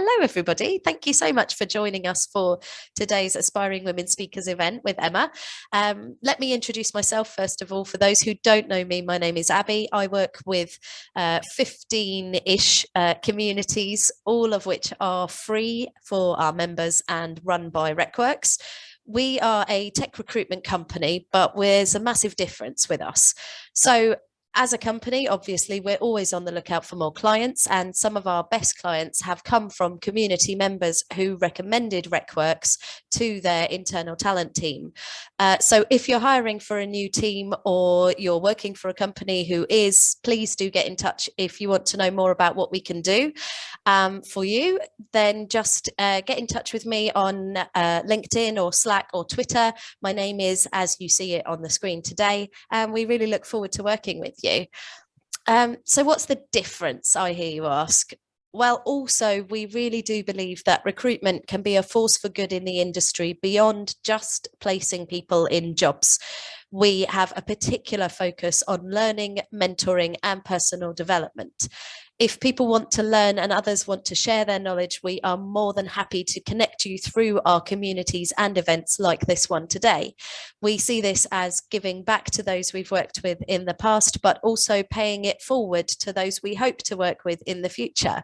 Hello, everybody. Thank you so much for joining us for today's Aspiring Women Speakers event with Emma. Let me introduce myself first of all. For those who don't know me, my name is Abby. I work with 15-ish communities, all of which are free for our members and run by RecWorks. We are a tech recruitment company, but there's a massive difference with us. So as a company, obviously, we're always on the lookout for more clients, and some of our best clients have come from community members who recommended RecWorks to their internal talent team. So if you're hiring for a new team or you're working for a company who is, please do get in touch if you want to know more about what we can do for you. Then just get in touch with me on LinkedIn or Slack or Twitter. My name is, as you see it on the screen today, and we really look forward to working with you. So what's the difference, I hear you ask? Well, also, we really do believe that recruitment can be a force for good in the industry beyond just placing people in jobs. We have a particular focus on learning, mentoring, and personal development. If people want to learn and others want to share their knowledge, we are more than happy to connect you through our communities and events like this one today. We see this as giving back to those we've worked with in the past, but also paying it forward to those we hope to work with in the future.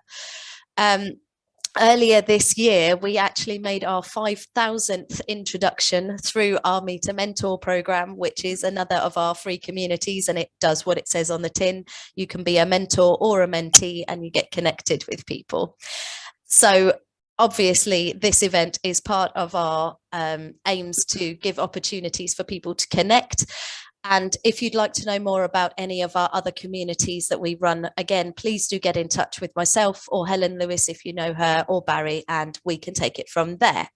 Earlier this year, we actually made our 5,000th introduction through our Meet a Mentor program, which is another of our free communities, and it does what it says on the tin. You can be a mentor or a mentee and you get connected with people. So obviously, this event is part of our aims to give opportunities for people to connect. And if you'd like to know more about any of our other communities that we run, again, please do get in touch with myself or Helen Lewis if you know her, or Barry, and we can take it from there.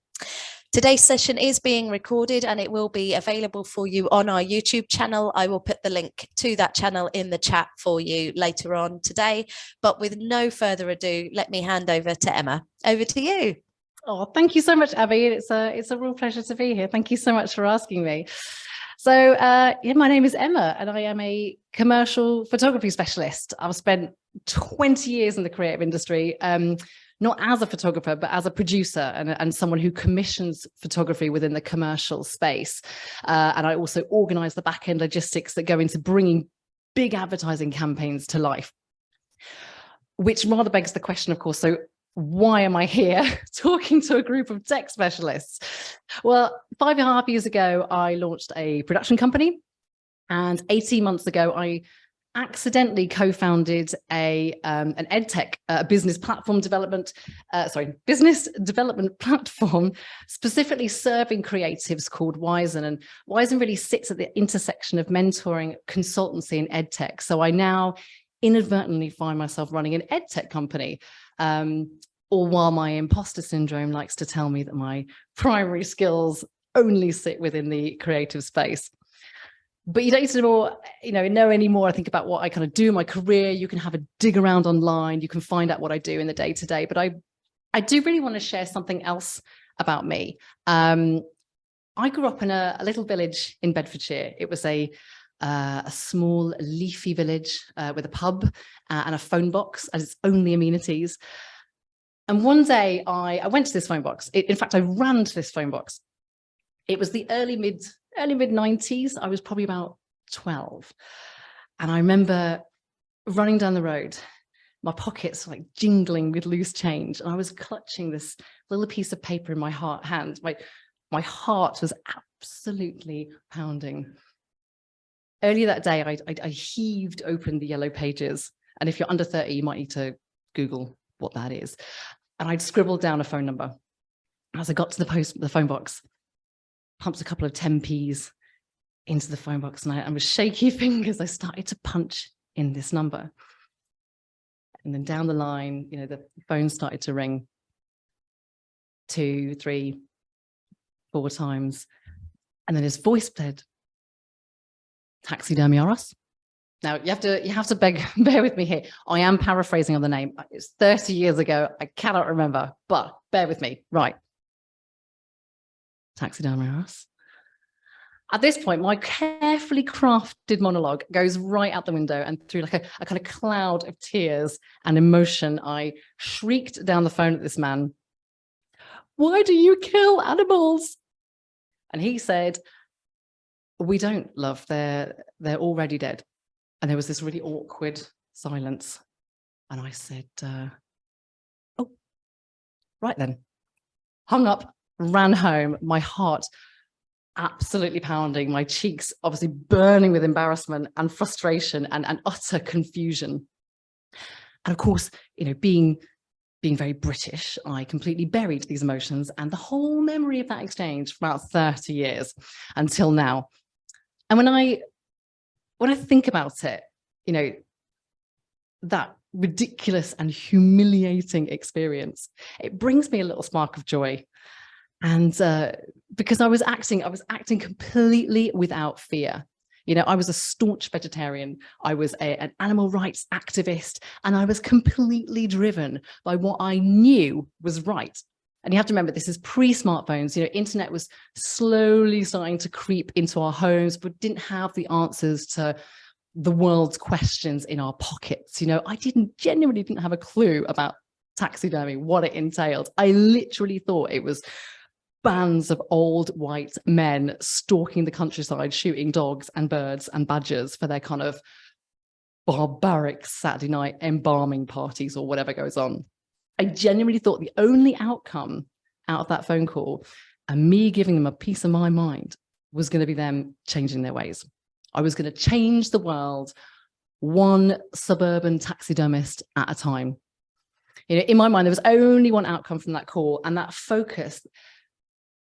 Today's session is being recorded and it will be available for you on our YouTube channel. I will put the link to that channel in the chat for you later on today. But with no further ado, let me hand over to Emma. Over to you. Oh, thank you so much, Abby. It's a real pleasure to be here. Thank you so much for asking me. So yeah, my name is Emma and I am a commercial photography specialist. I've spent 20 years in the creative industry, not as a photographer, but as a producer and someone who commissions photography within the commercial space. And I also organize the back-end logistics that go into bringing big advertising campaigns to life, which rather begs the question, of course, so why am I here talking to a group of tech specialists? Well, 5.5 years ago, I launched a production company. And 18 months ago, I accidentally co-founded an edtech business development platform, specifically serving creatives, called Wisern. And Wisern really sits at the intersection of mentoring, consultancy, and edtech. So I now inadvertently find myself running an edtech company. Or while my imposter syndrome likes to tell me that my primary skills only sit within the creative space. But you don't need to know any more, I think, about what I kind of do in my career. You can have a dig around online. You can find out what I do in the day-to-day. But I do really want to share something else about me. I grew up in a little village in Bedfordshire. It was a small leafy village with a pub and a phone box as its only amenities. And one day I went to this phone box. In fact, I ran to this phone box. It was the early mid 90s. I was probably about 12. And I remember running down the road, my pockets like jingling with loose change. And I was clutching this little piece of paper in my hand. My heart was absolutely pounding. Earlier that day, I heaved open the yellow pages. And if you're under 30, you might need to Google what that is. And I'd scribbled down a phone number. As I got to the phone box, pumped a couple of 10p's into the phone box, and with shaky fingers, I started to punch in this number. And then down the line, the phone started to ring 2, 3, 4 times. And then his voice said, "Taxidermy are us." Now, you have to bear with me here. I am paraphrasing on the name. It's 30 years ago. I cannot remember, but bear with me. Right. Taxidermy are us. At this point, my carefully crafted monologue goes right out the window, and through like a kind of cloud of tears and emotion, I shrieked down the phone at this man, "Why do you kill animals?" And he said, "We don't, love, they're already dead." And there was this really awkward silence. And I said, "Oh, right then." Hung up, ran home, my heart absolutely pounding, my cheeks obviously burning with embarrassment and frustration and utter confusion. And of course, you know, being very British, I completely buried these emotions and the whole memory of that exchange for about 30 years until now. And when I think about it, you know, that ridiculous and humiliating experience, it brings me a little spark of joy. And because I was acting completely without fear. You know, I was a staunch vegetarian. I was an animal rights activist, and I was completely driven by what I knew was right. And you have to remember, this is pre-smartphones. You know, internet was slowly starting to creep into our homes, but didn't have the answers to the world's questions in our pockets. You know, I genuinely didn't have a clue about taxidermy, what it entailed. I literally thought it was bands of old white men stalking the countryside, shooting dogs and birds and badgers for their kind of barbaric Saturday night embalming parties or whatever goes on. I genuinely thought the only outcome out of that phone call and me giving them a piece of my mind was going to be them changing their ways. I was going to change the world one suburban taxidermist at a time. You know, in my mind, there was only one outcome from that call, and that focus,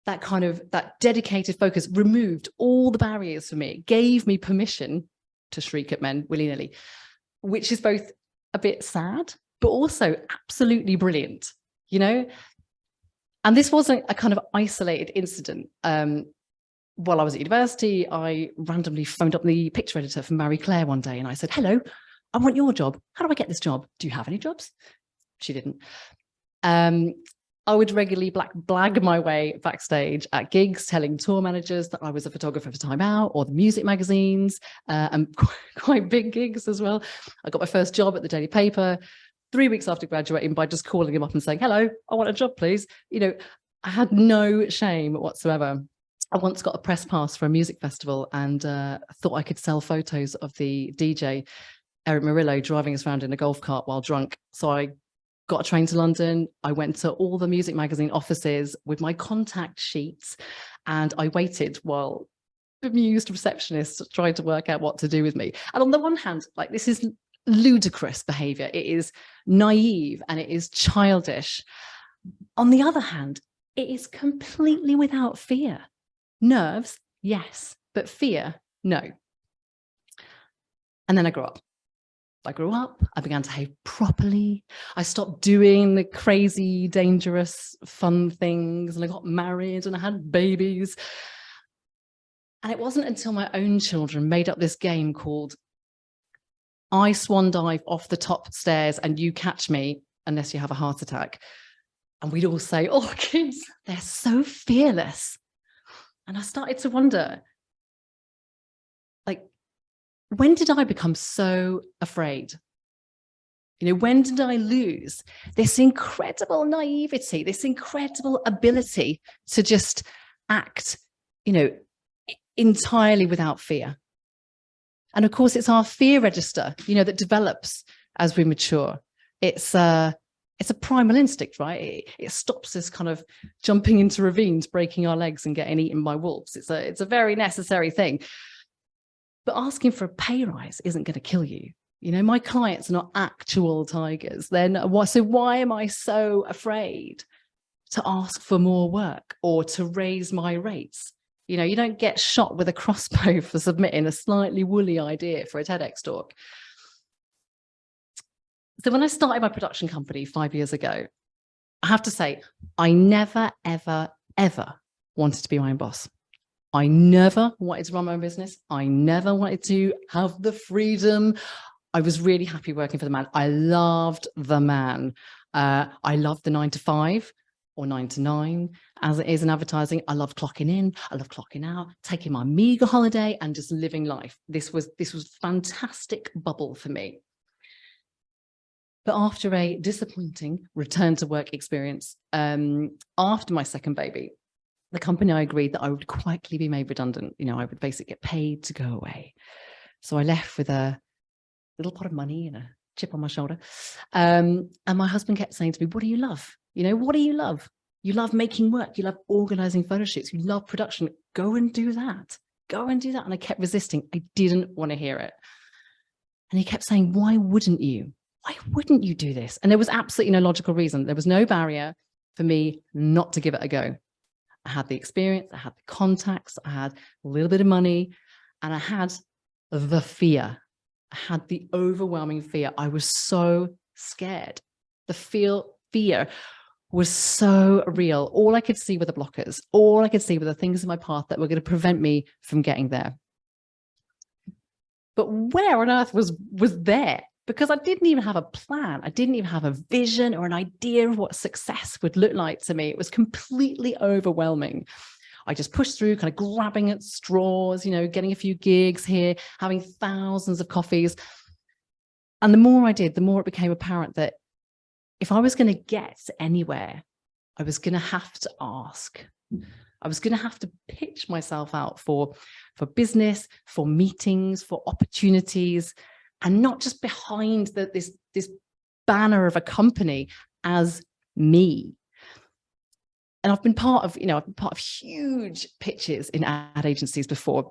that dedicated focus removed all the barriers for me. It gave me permission to shriek at men willy-nilly, which is both a bit sad, but also absolutely brilliant, you know? And this wasn't a kind of isolated incident. While I was at university, I randomly phoned up the picture editor for Marie Claire one day, and I said, "Hello, I want your job. How do I get this job? Do you have any jobs?" She didn't. I would regularly blag my way backstage at gigs, telling tour managers that I was a photographer for Time Out or the music magazines, and quite big gigs as well. I got my first job at the Daily Paper 3 weeks after graduating by just calling him up and saying, "Hello, I want a job, please." You know, I had no shame whatsoever. I once got a press pass for a music festival and thought I could sell photos of the DJ, Eric Murillo, driving us around in a golf cart while drunk. So I got a train to London. I went to all the music magazine offices with my contact sheets, and I waited while bemused receptionists tried to work out what to do with me. And on the one hand, like, this is ludicrous behavior. It is naive and it is childish. On the other hand, it is completely without fear. Nerves, yes, but fear, no. And then I grew up. I began to behave properly. I stopped doing the crazy, dangerous, fun things, and I got married and I had babies. And it wasn't until my own children made up this game called I swan dive off the top stairs and you catch me unless you have a heart attack. And we'd all say, "Oh, kids, they're so fearless." And I started to wonder, like, when did I become so afraid? You know, when did I lose this incredible naivety, this incredible ability to just act, you know, entirely without fear? And of course, it's our fear register, you know, that develops as we mature. It's a primal instinct, right? It stops us kind of jumping into ravines, breaking our legs and getting eaten by wolves. It's a very necessary thing. But asking for a pay rise isn't going to kill you. You know, my clients are not actual tigers. Then so why am I so afraid to ask for more work or to raise my rates? You know, you don't get shot with a crossbow for submitting a slightly woolly idea for a TEDx talk. So when I started my production company 5 years ago, I have to say, I never, ever, ever wanted to be my own boss. I never wanted to run my own business. I never wanted to have the freedom. I was really happy working for the man. I loved the man. I loved the 9 to 5. or 9 to 9, as it is in advertising. I love clocking in, I love clocking out, taking my meager holiday and just living life. This was fantastic bubble for me. But after a disappointing return to work experience, after my second baby, the company, I agreed that I would quietly be made redundant. You know, I would basically get paid to go away. So I left with a little pot of money and a chip on my shoulder. And my husband kept saying to me, what do you love? You know, what do you love? You love making work. You love organizing photo shoots. You love production. Go and do that. Go and do that. And I kept resisting. I didn't want to hear it. And he kept saying, why wouldn't you? Why wouldn't you do this? And there was absolutely no logical reason. There was no barrier for me not to give it a go. I had the experience, I had the contacts, I had a little bit of money, and I had the fear. I had the overwhelming fear. I was so scared. The fear was so real. All I could see were the blockers. All I could see were the things in my path that were going to prevent me from getting there. But where on earth was there? Because I didn't even have a plan. I didn't even have a vision or an idea of what success would look like to me. It was completely overwhelming. I just pushed through, kind of grabbing at straws, you know, getting a few gigs here, having thousands of coffees. And the more I did, the more it became apparent that if I was going to get anywhere, I was going to have to ask. I was going to have to pitch myself out for business, for meetings, for opportunities, and not just behind this banner of a company as me. And I've been part of huge pitches in ad agencies before,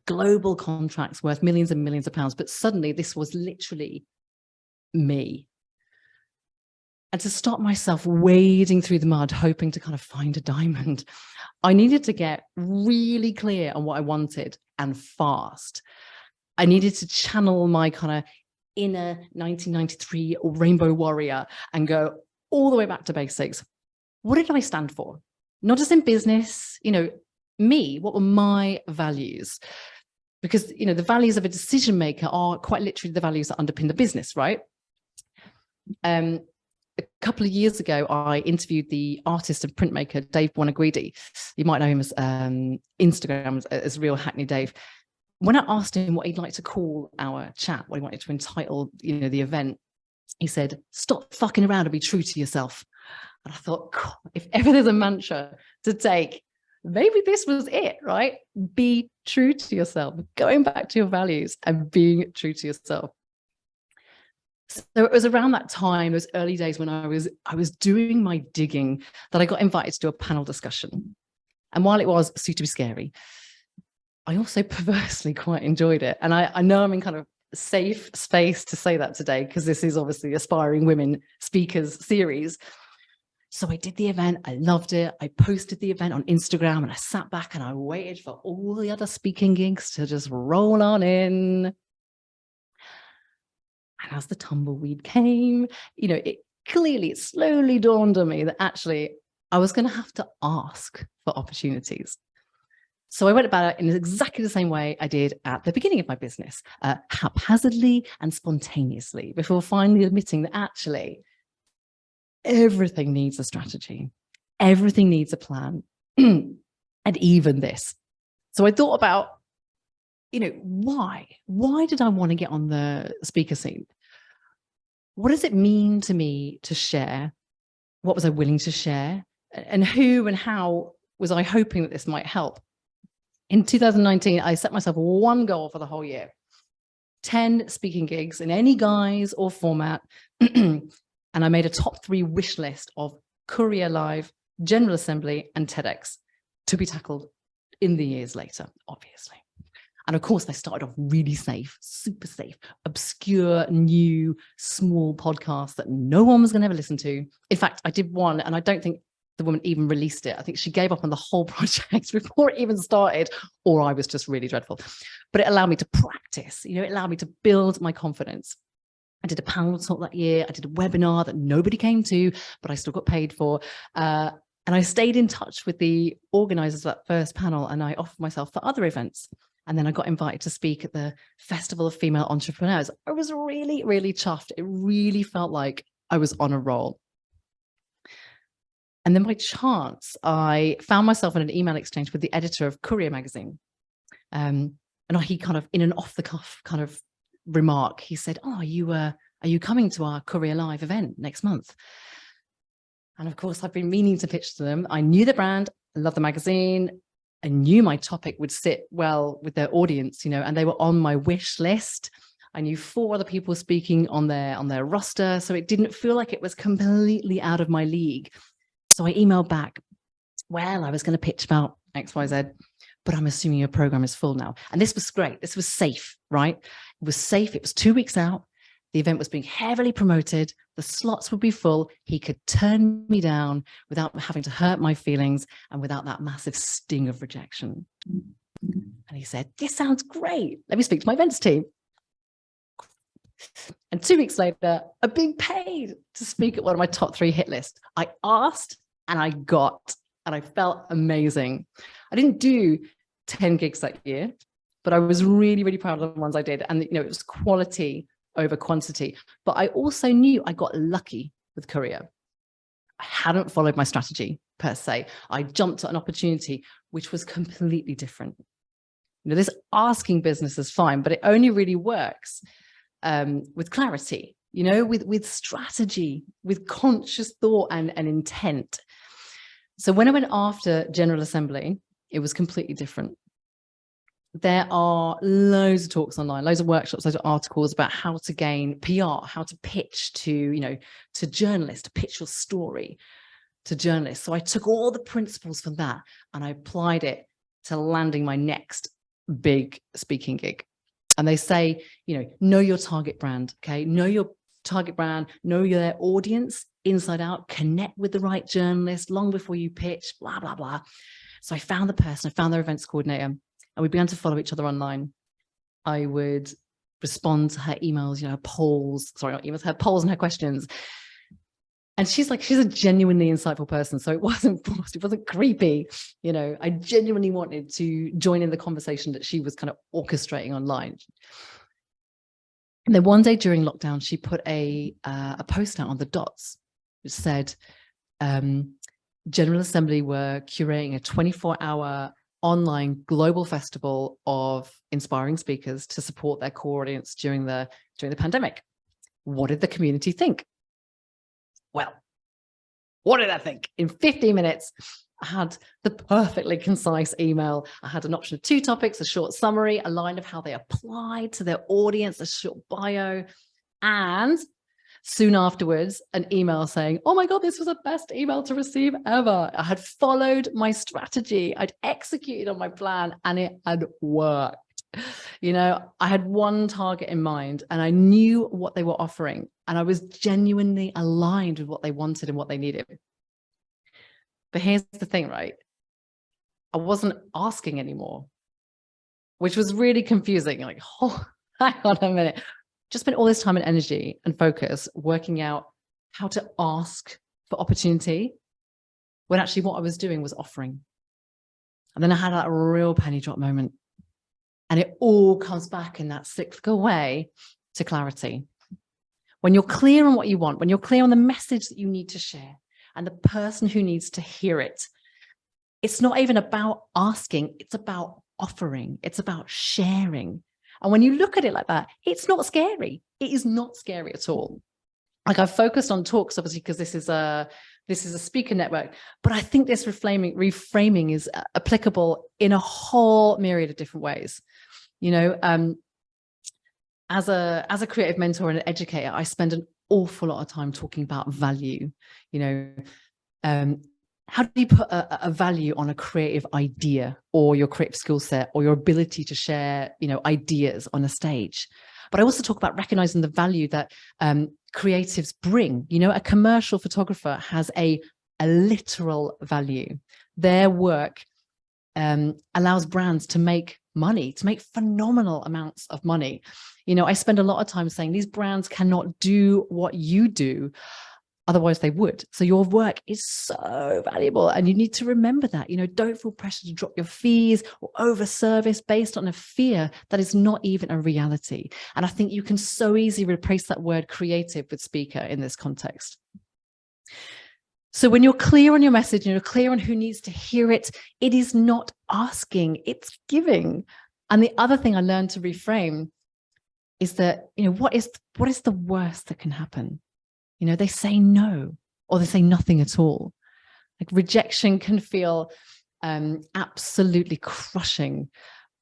global contracts worth millions and millions of pounds, but suddenly this was literally me. And to stop myself wading through the mud, hoping to kind of find a diamond, I needed to get really clear on what I wanted and fast. I needed to channel my kind of inner 1993 rainbow warrior and go all the way back to basics. What did I stand for? Not just in business, you know, me, what were my values? Because, you know, the values of a decision maker are quite literally the values that underpin the business, right? A couple of years ago, I interviewed the artist and printmaker, Dave Buonaguidi. You might know him as Instagram as Real Hackney Dave. When I asked him what he'd like to call our chat, what he wanted to entitle, you know, the event, he said, "Stop fucking around and be true to yourself." And I thought, God, if ever there's a mantra to take, maybe this was it, right? Be true to yourself, going back to your values and being true to yourself. So it was around that time, those early days when I was doing my digging, that I got invited to do a panel discussion. And while it was suitably scary, I also perversely quite enjoyed it. And I know I'm in kind of safe space to say that today, because this is obviously Aspiring Women Speakers series. So I did the event. I loved it. I posted the event on Instagram and I sat back and I waited for all the other speaking gigs to just roll on in. And as the tumbleweed came, you know, it slowly dawned on me that actually I was going to have to ask for opportunities. So I went about it in exactly the same way I did at the beginning of my business, haphazardly and spontaneously, before finally admitting that actually everything needs a strategy, everything needs a plan, and even this. So I thought about, you know, why did I want to get on the speaker scene? What does it mean to me to share? What was I willing to share? And who and how was I hoping that this might help? In 2019, I set myself one goal for the whole year: 10 speaking gigs in any guise or format. And I made a top 3 wish list of Courier Live, General Assembly, and TEDx to be tackled in the years later, obviously. And of course, I started off really safe, super safe, obscure, new, small podcasts that no one was going to ever listen to. In fact, I did one, and I don't think the woman even released it. I think she gave up on the whole project before it even started, or I was just really dreadful. But it allowed me to practice, you know, it allowed me to build my confidence. I did a panel talk that year. I did a webinar that nobody came to, but I still got paid for. And I stayed in touch with the organizers of that first panel, and I offered myself for other events. And then I got invited to speak at the Festival of Female Entrepreneurs. I was really, really chuffed. It really felt like I was on a roll. And then by chance, I found myself in an email exchange with the editor of Courier magazine. And he kind of, in an off the cuff kind of remark, he said, "Oh, are you coming to our Courier Live event next month?" And of course, I've been meaning to pitch to them. I knew the brand, I love the magazine. I knew my topic would sit well with their audience, and they were on my wish list. I knew 4 other people speaking on their roster. So it didn't feel like it was completely out of my league. So I emailed back, "Well, I was going to pitch about XYZ, but I'm assuming your program is full now." And this was great. This was safe, right? It was safe. It was 2 weeks out. The event was being heavily promoted. The slots would be full. He could turn me down without having to hurt my feelings and without that massive sting of rejection. And he said, "This sounds great. Let me speak to my events team." And 2 weeks later, I'm being paid to speak at one of my top 3 hit lists. I asked and I got, and I felt amazing. I didn't do 10 gigs that year, but I was really, really proud of the ones I did. And, it was quality over quantity. But I also knew I got lucky with Courier. I hadn't followed my strategy per se. I jumped at an opportunity which was completely different. This asking business is fine, but it only really works with clarity, with strategy, with conscious thought and intent. So when I went after General Assembly, it was completely different. There are loads of talks online, loads of workshops, loads of articles about how to gain PR, how to pitch to journalists, to pitch your story to journalists. So I took all the principles from that and I applied it to landing my next big speaking gig. And they say, know your target brand, okay? Know your target brand, know their audience inside out, connect with the right journalist long before you pitch, blah, blah, blah. So I found the person, I found their events coordinator, and we began to follow each other online. I would respond to her emails, her polls, her polls and her questions. And she's a genuinely insightful person. So it wasn't forced, it wasn't creepy. I genuinely wanted to join in the conversation that she was kind of orchestrating online. And then one day during lockdown, she put a post out on the Dots, which said, General Assembly were curating a 24-hour online global festival of inspiring speakers to support their core audience during the pandemic. What did the community think? Well, what did I think? In 15 minutes, I had the perfectly concise email. I had an option of 2 topics, a short summary, a line of how they applied to their audience, a short bio, and soon afterwards, an email saying, "Oh my God, this was the best email to receive ever." I had followed my strategy. I'd executed on my plan and it had worked. I had one target in mind and I knew what they were offering and I was genuinely aligned with what they wanted and what they needed. But here's the thing, right? I wasn't asking anymore, which was really confusing. Oh, hang on a minute. Just spent all this time and energy and focus working out how to ask for opportunity when actually what I was doing was offering. And then I had that real penny drop moment. And it all comes back in that cyclical way to clarity. When you're clear on what you want, when you're clear on the message that you need to share and the person who needs to hear it, it's not even about asking, it's about offering, it's about sharing. And when you look at it like that, it's not scary. It is not scary at all. I've focused on talks, obviously, because this is a speaker network, but I think this reframing is applicable in a whole myriad of different ways. As a creative mentor and an educator, I spend an awful lot of time talking about value. How do you put a value on a creative idea or your creative skill set or your ability to share, ideas on a stage? But I also talk about recognizing the value that creatives bring. A commercial photographer has a literal value. Their work allows brands to make money, to make phenomenal amounts of money. I spend a lot of time saying these brands cannot do what you do, otherwise they would. So your work is so valuable and you need to remember that. Don't feel pressure to drop your fees or over service based on a fear that is not even a reality. And I think you can so easily replace that word creative with speaker in this context. So when you're clear on your message and you're clear on who needs to hear it, it is not asking, it's giving. And the other thing I learned to reframe is that, what is the worst that can happen? They say no, or they say nothing at all. Like rejection can feel absolutely crushing,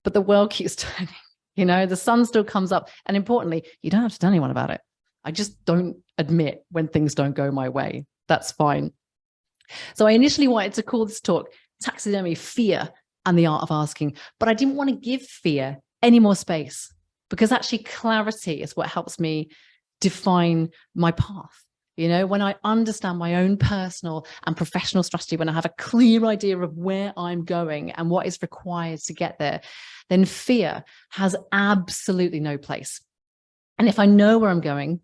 but the world keeps turning. The sun still comes up. And importantly, you don't have to tell anyone about it. I just don't admit when things don't go my way. That's fine. So I initially wanted to call this talk Taxidermy, Fear and the Art of Asking, but I didn't want to give fear any more space, because actually clarity is what helps me define my path. When I understand my own personal and professional strategy, when I have a clear idea of where I'm going and what is required to get there, then fear has absolutely no place. And if I know where I'm going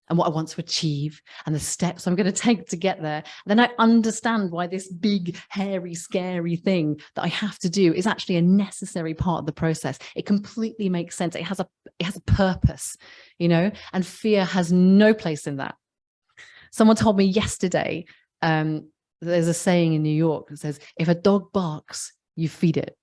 and what I want to achieve and the steps I'm going to take to get there, then I understand why this big, hairy, scary thing that I have to do is actually a necessary part of the process. It completely makes sense. It has a purpose, and fear has no place in that. Someone told me yesterday, there's a saying in New York that says, if a dog barks, you feed it.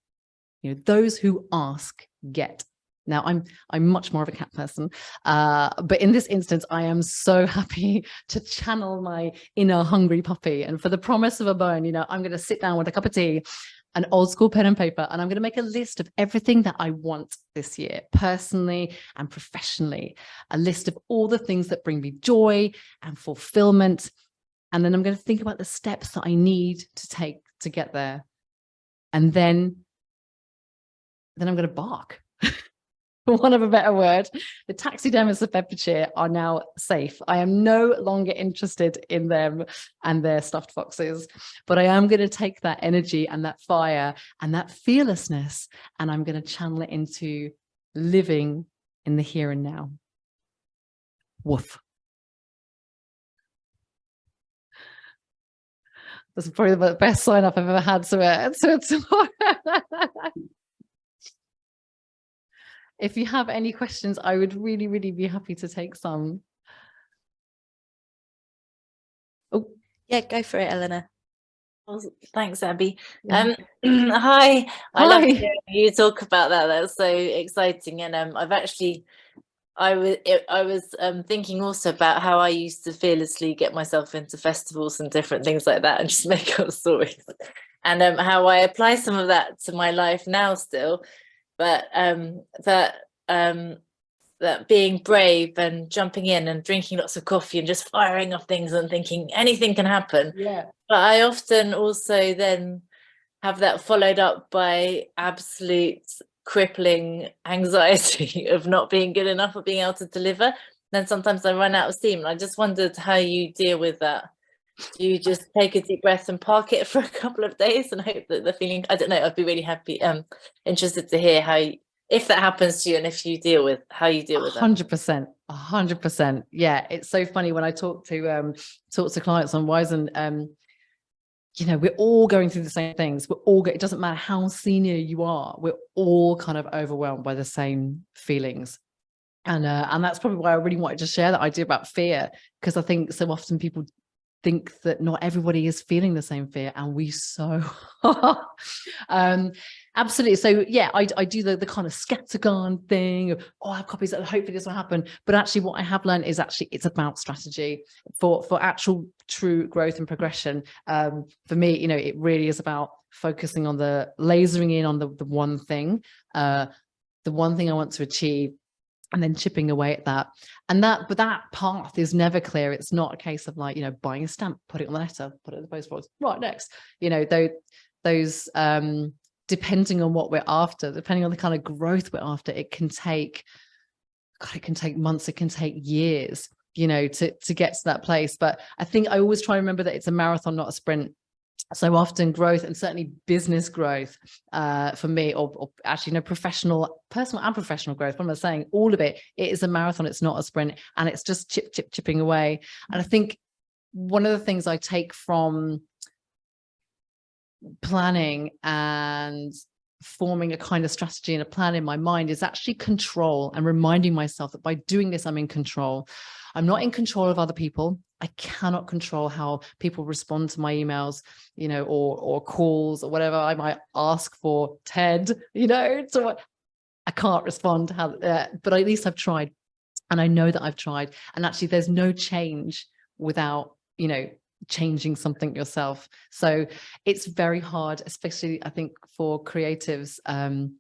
Those who ask get. Now, I'm much more of a cat person, but in this instance, I am so happy to channel my inner hungry puppy. And for the promise of a bone, I'm going to sit down with a cup of tea, an old school pen and paper, and I'm going to make a list of everything that I want this year, personally and professionally, a list of all the things that bring me joy and fulfillment. And then I'm going to think about the steps that I need to take to get there. And then I'm going to bark. For want of a better word. The taxidermists of Bedfordshire are now safe. I am no longer interested in them and their stuffed foxes, but I am going to take that energy and that fire and that fearlessness, and I'm going to channel it into living in the here and now. Woof. That's probably the best sign up I've ever had to it. If you have any questions, I would really, really be happy to take some. Oh, yeah, go for it, Eleanor. Thanks, Abby. Yeah. Hi. I love hearing you talk about that. That's so exciting. And I was thinking also about how I used to fearlessly get myself into festivals and different things like that and just make up stories, and how I apply some of that to my life now still. But that being brave and jumping in and drinking lots of coffee and just firing off things and thinking anything can happen. Yeah. But I often also then have that followed up by absolute crippling anxiety of not being good enough or being able to deliver. Then sometimes I run out of steam. And I just wondered how you deal with that. Do you just take a deep breath and park it for a couple of days and hope that the feeling, I don't know, I'd be really happy, interested to hear how, if that happens to you and if you deal with, how you deal with that. 100%. Yeah, it's so funny when I talk to clients on Wisern, we're all going through the same things. It doesn't matter how senior you are, we're all kind of overwhelmed by the same feelings. And that's probably why I really wanted to share that idea about fear, because I think so often people think that not everybody is feeling the same fear, and we so absolutely. So yeah, I do the kind of scattergun thing of, I have copies that hopefully this will happen, but actually what I have learned is actually it's about strategy for actual true growth and progression. For me, it really is about focusing on lasering in on the one thing, the one thing I want to achieve, and then chipping away at that. But that path is never clear. It's not a case of like, buying a stamp, put it on the letter, put it in the post box, right, next. Those depending on what we're after, depending on the kind of growth we're after, it can take months, it can take years, to get to that place. But I think I always try to remember that it's a marathon, not a sprint. So often growth, and certainly business growth, for me, or actually personal and professional growth, what am I saying? All of it is a marathon. It's not a sprint, and it's just chipping away. And I think one of the things I take from planning and forming a kind of strategy and a plan in my mind is actually control, and reminding myself that by doing this, I'm in control. I'm not in control of other people. I cannot control how people respond to my emails, you know, or calls or whatever I might ask for TED, you know, so I can't respond to how, but at least I've tried, and I know that I've tried, and actually there's no change without, you know, changing something yourself. So it's very hard, especially I think for creatives, and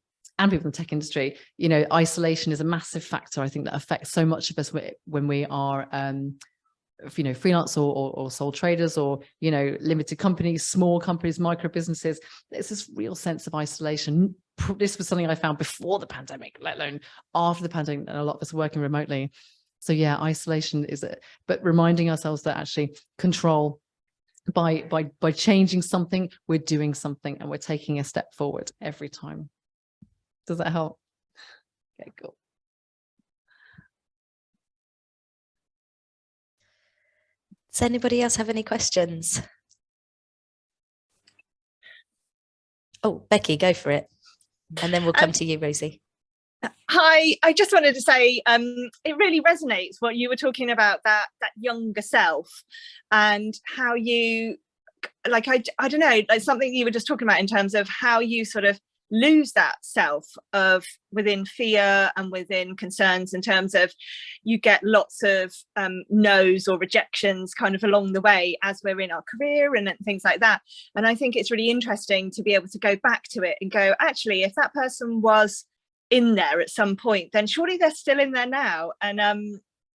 people in the tech industry. You know, isolation is a massive factor, I think, that affects so much of us when we are, you know, freelance or sole traders, or, you know, limited companies, small companies, micro businesses. There's this real sense of isolation. This was something I found before the pandemic, let alone after the pandemic, and a lot of us are working remotely. So yeah, isolation is it, but reminding ourselves that actually control, by changing something, we're doing something, and we're taking a step forward every time. Does that help? Okay, cool. Does anybody else have any questions? Oh, Becky, go for it. And then we'll come to you, Rosie. Hi, I just wanted to say it really resonates what you were talking about, that younger self, and how you, like, I don't know, like something you were just talking about in terms of how you sort of lose that self of within fear and within concerns, in terms of you get lots of no's or rejections kind of along the way as we're in our career and things like that. And I think it's really interesting to be able to go back to it and go, actually, if that person was in there at some point, then surely they're still in there now. And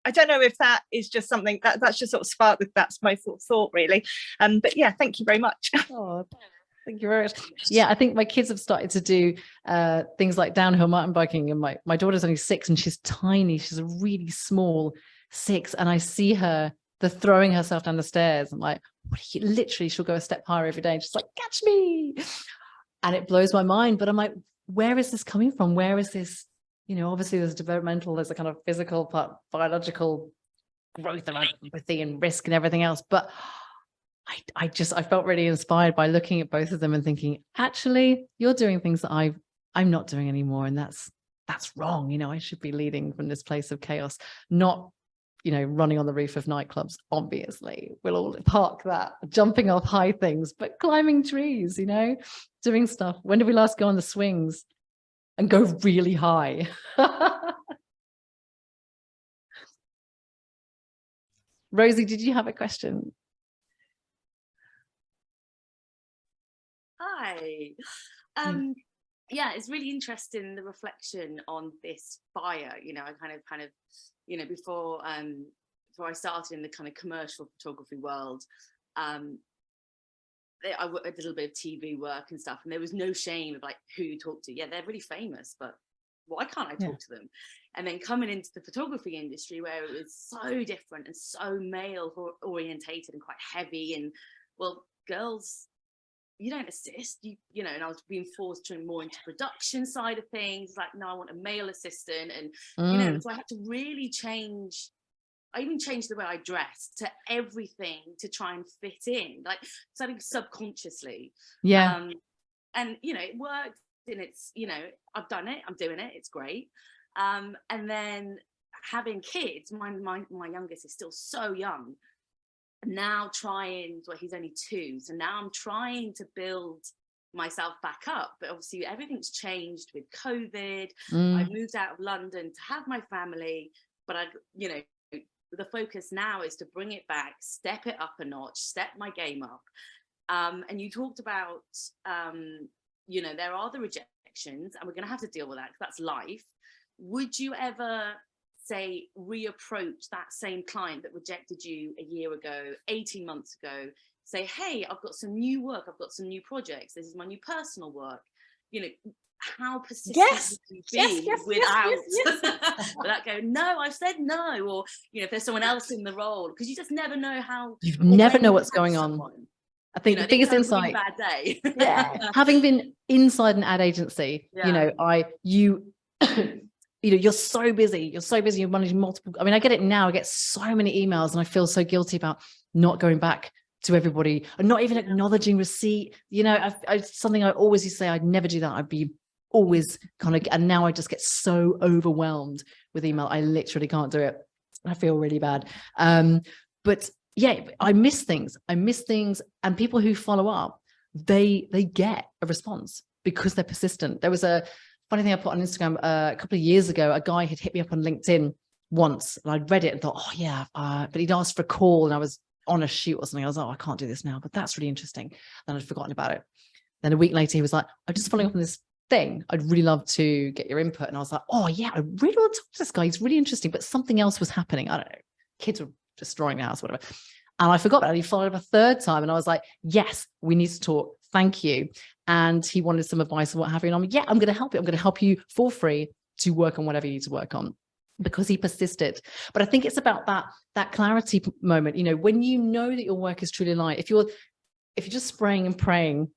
I don't know if that is just something that's just sort of sparked with, that's my thought really. But yeah, thank you very much. Oh, thank you very much. Yeah, I think my kids have started to do things like downhill mountain biking, and my daughter's only 6 and she's tiny. She's a really small 6, and I see her throwing herself down the stairs. I'm like, literally, she'll go a step higher every day, and she's like, catch me. And it blows my mind. But I'm like, where is this coming from? Where is this? You know, obviously there's developmental, there's a kind of physical part, biological growth around empathy and risk and everything else. But I felt really inspired by looking at both of them and thinking, actually, you're doing things that I'm not doing anymore. And that's wrong. You know, I should be leading from this place of chaos, not, you know, running on the roof of nightclubs. Obviously, we'll all park that, jumping off high things, but climbing trees, you know, doing stuff. When did we last go on the swings and go really high? Rosie, did you have a question? Hi. Yeah, it's really interesting, the reflection on this fire. You know, I kind of, you know, before I started in the kind of commercial photography world, I did a little bit of TV work and stuff, and there was no shame of like who you talk to. Yeah, they're really famous, but why can't I talk to them? And then coming into the photography industry, where it was so different and so male orientated and quite heavy, and well, girls, you don't assist, you know, and I was being forced to more into production side of things, like, no, I want a male assistant. And you know, so I had to really change. I even changed the way I dressed, to everything to try and fit in, like something subconsciously. Yeah. And you know, it worked, and it's, you know, I've done it, I'm doing it, it's great. And then having kids, my youngest is still so young. Now trying, well, he's only 2, so now I'm trying to build myself back up, but obviously everything's changed with COVID. I moved out of London to have my family, but I, you know, the focus now is to bring it back, step it up a notch, step my game up. And you talked about, you know, there are the rejections, and we're going to have to deal with that, because that's life. Would you ever say reapproach that same client that rejected you a year ago, 18 months ago, say, hey, I've got some new work, I've got some new projects, this is my new personal work? You know, how persistent would you be without go, no, I've said no? Or, you know, if there's someone else in the role, because you just never know how, you never know what's going on. I think, you know, the biggest insight, bad day. Having been inside an ad agency, you know, you know, you're so busy, you're managing multiple. I mean, I get it now. I get so many emails, and I feel so guilty about not going back to everybody and not even acknowledging receipt. You know, something I always used to say, I'd never do that. I'd be always kind of, and now I just get so overwhelmed with email. I literally can't do it. I feel really bad. But yeah, I miss things. And people who follow up, they get a response because they're persistent. There was a funny thing I put on Instagram a couple of years ago. A guy had hit me up on LinkedIn once, and I'd read it and thought, oh yeah, but he'd asked for a call, and I was on a shoot or something. I was like, oh, I can't do this now, but that's really interesting. Then I'd forgotten about it. Then a week later, he was like, I'm just following up on this thing. I'd really love to get your input. And I was like, oh yeah, I really want to talk to this guy. He's really interesting, but something else was happening. I don't know. Kids were destroying the house, whatever. And I forgot about it. He followed up a third time, and I was like, yes, we need to talk. Thank you. And he wanted some advice and what have you. And I'm like, yeah, I'm going to help you. I'm going to help you for free to work on whatever you need to work on, because he persisted. But I think it's about that clarity moment. You know, when you know that your work is truly aligned, if you're just spraying and praying,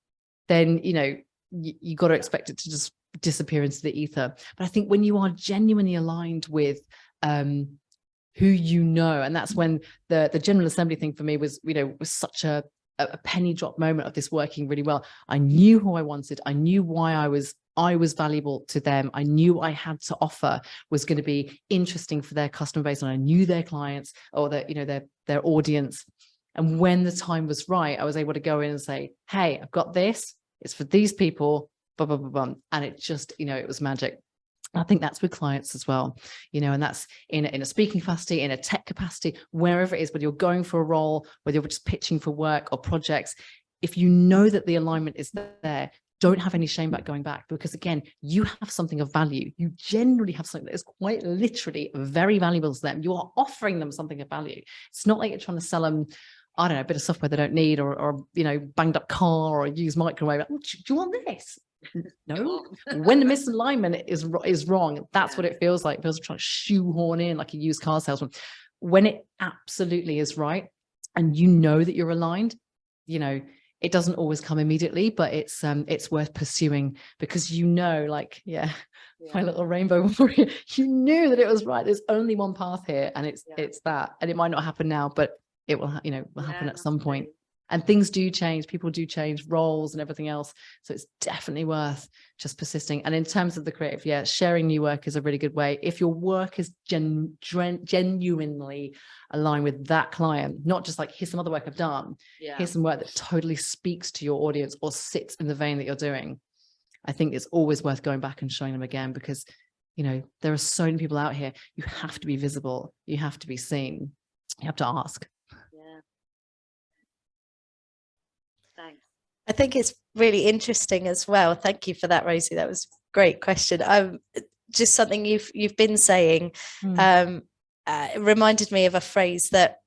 then, you know, you got to expect it to just disappear into the ether. But I think when you are genuinely aligned with who you know, and that's when the General Assembly thing for me was, you know, was such a penny drop moment of this working really well. I knew who I wanted. I knew why I was valuable to them. I knew I had to offer was going to be interesting for their customer base, and I knew their clients, or their audience. And when the time was right, I was able to go in and say, hey, I've got this. It's for these people, blah, blah, blah, blah. And it just, you know, it was magic. I think that's with clients as well, you know, and that's in a speaking capacity, in a tech capacity, wherever it is, whether you're going for a role, whether you're just pitching for work or projects. If you know that the alignment is there, don't have any shame about going back, because again, you have something of value. You generally have something that is quite literally very valuable to them. You are offering them something of value. It's not like you're trying to sell them, I don't know, a bit of software they don't need, or you know, banged up car or a used microwave. Oh, do you want this? No. When the misalignment is wrong, that's what it feels like. It feels like trying to shoehorn in like a used car salesman. When it absolutely is right, and you know that you're aligned, you know, it doesn't always come immediately, but it's worth pursuing, because you know, like, my little rainbow, you knew that it was right. There's only one path here, and it's that, and it might not happen now, but it will, you know, will happen at some point. And things do change, people do change, roles and everything else. So it's definitely worth just persisting. And in terms of the creative, sharing new work is a really good way. If your work is genuinely aligned with that client, not just like, here's some other work I've done, here's some work that totally speaks to your audience or sits in the vein that you're doing. I think it's always worth going back and showing them again, because, you know, there are so many people out here. You have to be visible. You have to be seen. You have to ask. I think it's really interesting as well. Thank you for that, Rosie. That was a great question. Just something you've been saying reminded me of a phrase that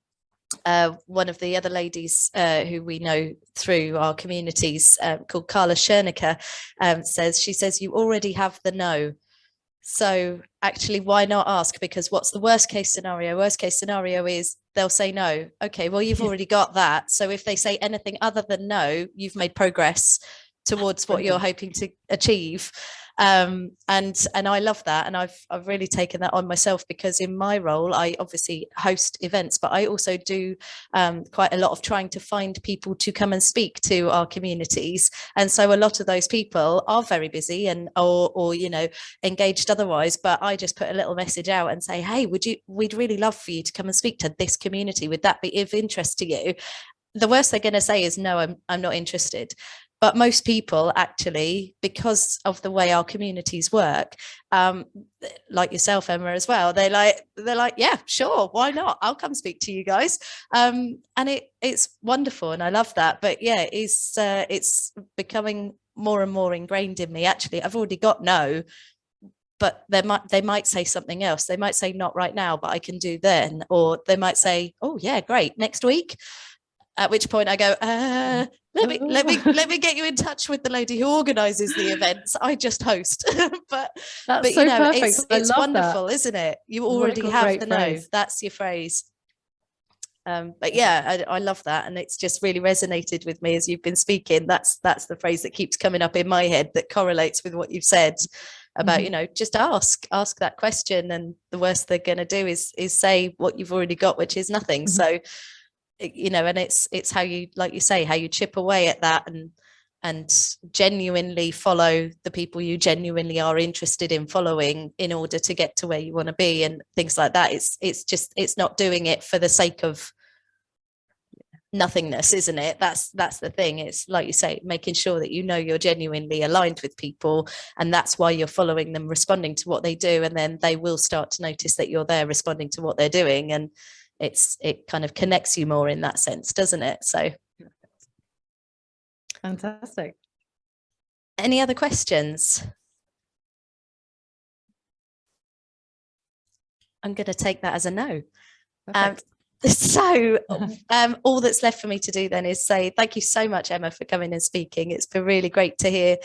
one of the other ladies who we know through our communities, called Carla Schernicker, says. She says, you already have the no. So actually, why not ask? Because what's the worst case scenario? Worst case scenario is they'll say no. Okay, well, you've already got that. So if they say anything other than no, you've made progress towards what you're hoping to achieve. And I love that, and I've really taken that on myself, because in my role I obviously host events, but I also do quite a lot of trying to find people to come and speak to our communities. And so a lot of those people are very busy and or you know, engaged otherwise, but I just put a little message out and say, hey, we'd really love for you to come and speak to this community, would that be of interest to you? The worst they're going to say is no, I'm not interested. But most people actually, because of the way our communities work, like yourself, Emma, as well, they're like, yeah, sure, why not? I'll come speak to you guys. And it's wonderful, and I love that. But yeah, it's becoming more and more ingrained in me. Actually, I've already got no, but they might say something else. They might say not right now, but I can do then. Or they might say, oh yeah, great, next week. At which point I go, let me get you in touch with the lady who organises the events. I just host. but That's you know, perfect. it's wonderful, isn't it? You already have the no. That's your phrase. But yeah, I love that, and it's just really resonated with me as you've been speaking. That's the phrase that keeps coming up in my head, that correlates with what you've said about, you know, just ask that question, and the worst they're going to do is say what you've already got, which is nothing. So, you know, and it's how you, like you say, how you chip away at that and genuinely follow the people you genuinely are interested in following in order to get to where you want to be and things like that. It's not doing it for the sake of nothingness, isn't it? That's the thing. It's like you say, making sure that you're genuinely aligned with people, and that's why you're following them, responding to what they do, and then they will start to notice that you're there responding to what they're doing, and it kind of connects you more in that sense, doesn't it? So fantastic. Any other questions? I'm going to take that as a no. So all that's left for me to do then is say thank you so much, Emma, for coming and speaking. It's been really great to hear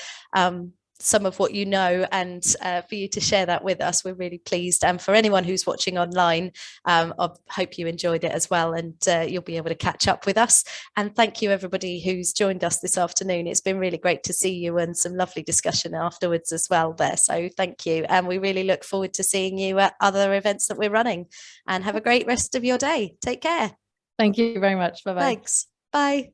some of what you know, and for you to share that with us. We're really pleased. And for anyone who's watching online, I hope you enjoyed it as well, and you'll be able to catch up with us. And thank you everybody who's joined us this afternoon. It's been really great to see you, and some lovely discussion afterwards as well there. So thank you. And we really look forward to seeing you at other events that we're running, and have a great rest of your day. Take care. Thank you very much. Bye-bye. Thanks. Bye.